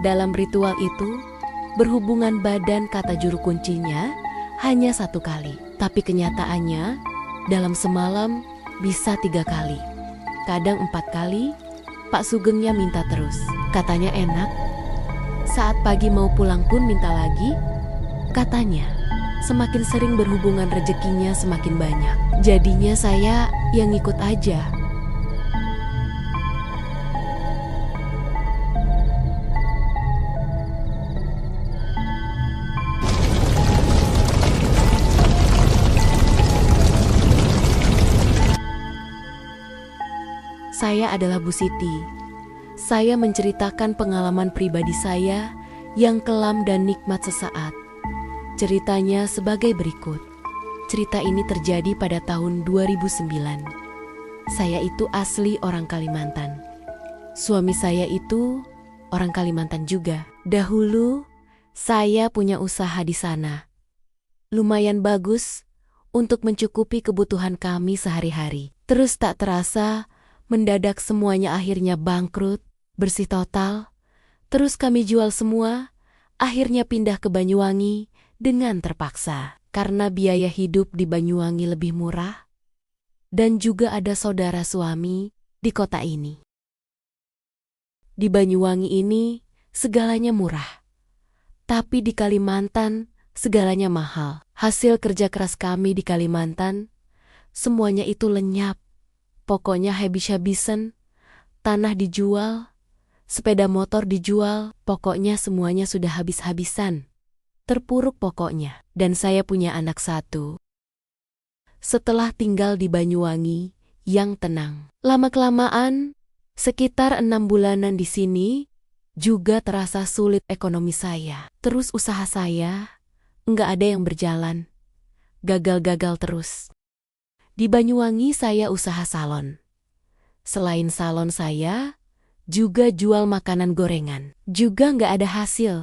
Dalam ritual itu, berhubungan badan kata juru kuncinya hanya 1 kali. Tapi kenyataannya, dalam semalam bisa 3 kali. Kadang 4 kali, Pak Sugengnya minta terus. Katanya enak. Saat pagi mau pulang pun minta lagi. Katanya, semakin sering berhubungan rezekinya semakin banyak. Jadinya saya yang ikut aja. Saya adalah Bu Siti. Saya menceritakan pengalaman pribadi saya yang kelam dan nikmat sesaat. Ceritanya sebagai berikut. Cerita ini terjadi pada tahun 2009. Saya itu asli orang Kalimantan. Suami saya itu orang Kalimantan juga. Dahulu, saya punya usaha di sana. Lumayan bagus untuk mencukupi kebutuhan kami sehari-hari. Terus tak terasa, mendadak semuanya akhirnya bangkrut, bersih total. Terus kami jual semua, akhirnya pindah ke Banyuwangi dengan terpaksa. Karena biaya hidup di Banyuwangi lebih murah. Dan juga ada saudara suami di kota ini. Di Banyuwangi ini segalanya murah. Tapi di Kalimantan segalanya mahal. Hasil kerja keras kami di Kalimantan, semuanya itu lenyap. Pokoknya habis-habisan, tanah dijual, sepeda motor dijual, pokoknya semuanya sudah habis-habisan. Terpuruk pokoknya, dan saya punya anak 1. Setelah tinggal di Banyuwangi yang tenang, lama-kelamaan, sekitar 6 bulanan di sini, juga terasa sulit ekonomi saya. Terus usaha saya, nggak ada yang berjalan, gagal-gagal terus. Di Banyuwangi saya usaha salon. Selain salon saya, juga jual makanan gorengan. Juga nggak ada hasil.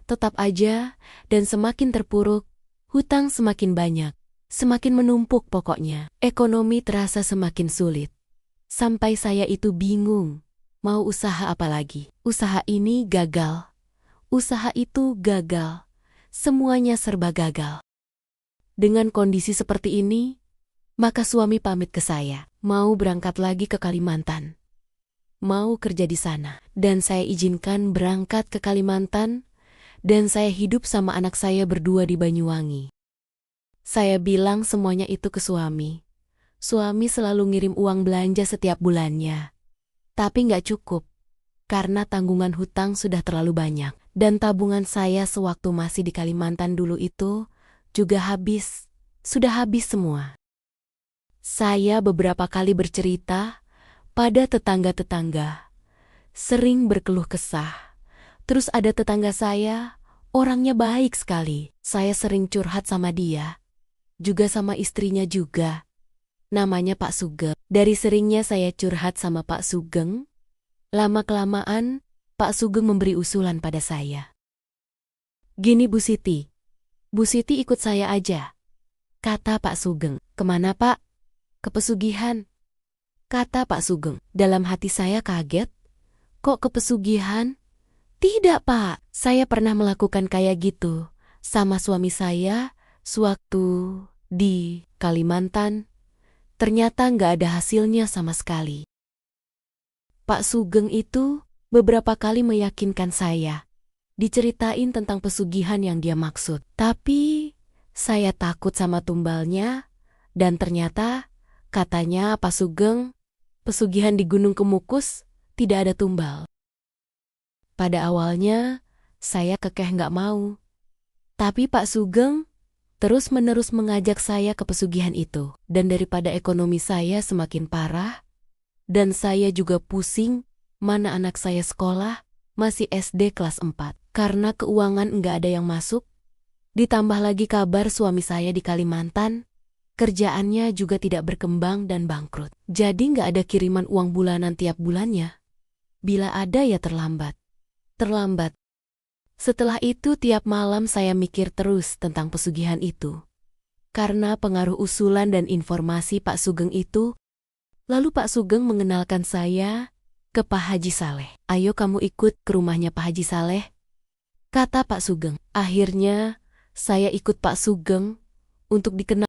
Tetap aja, dan semakin terpuruk, hutang semakin banyak. Semakin menumpuk pokoknya. Ekonomi terasa semakin sulit. Sampai saya itu bingung, mau usaha apa lagi. Usaha ini gagal. Usaha itu gagal. Semuanya serba gagal. Dengan kondisi seperti ini, maka suami pamit ke saya, mau berangkat lagi ke Kalimantan. Mau kerja di sana. Dan saya izinkan berangkat ke Kalimantan, dan saya hidup sama anak saya berdua di Banyuwangi. Saya bilang semuanya itu ke suami. Suami selalu ngirim uang belanja setiap bulannya. Tapi nggak cukup, karena tanggungan hutang sudah terlalu banyak. Dan tabungan saya sewaktu masih di Kalimantan dulu itu juga habis. Sudah habis semua. Saya beberapa kali bercerita pada tetangga-tetangga, sering berkeluh kesah. Terus ada tetangga saya, orangnya baik sekali. Saya sering curhat sama dia, juga sama istrinya juga. Namanya Pak Sugeng. Dari seringnya saya curhat sama Pak Sugeng, lama-kelamaan Pak Sugeng memberi usulan pada saya. Gini Bu Siti ikut saya aja, kata Pak Sugeng. Kemana Pak? Ke pesugihan, kata Pak Sugeng. Dalam hati saya kaget, kok ke pesugihan? Tidak Pak, saya pernah melakukan kayak gitu sama suami saya sewaktu di Kalimantan. Ternyata nggak ada hasilnya sama sekali. Pak Sugeng itu beberapa kali meyakinkan saya, diceritain tentang pesugihan yang dia maksud. Tapi saya takut sama tumbalnya, dan ternyata katanya Pak Sugeng, pesugihan di Gunung Kemukus tidak ada tumbal. Pada awalnya, saya kekeh nggak mau. Tapi Pak Sugeng terus-menerus mengajak saya ke pesugihan itu. Dan daripada ekonomi saya semakin parah, dan saya juga pusing, mana anak saya sekolah, masih SD kelas 4. Karena keuangan nggak ada yang masuk, ditambah lagi kabar suami saya di Kalimantan, kerjaannya juga tidak berkembang dan bangkrut. Jadi nggak ada kiriman uang bulanan tiap bulannya. Bila ada ya terlambat. Setelah itu tiap malam saya mikir terus tentang pesugihan itu. Karena pengaruh usulan dan informasi Pak Sugeng itu, lalu Pak Sugeng mengenalkan saya ke Pak Haji Saleh. Ayo kamu ikut ke rumahnya Pak Haji Saleh, kata Pak Sugeng. Akhirnya, saya ikut Pak Sugeng untuk dikenal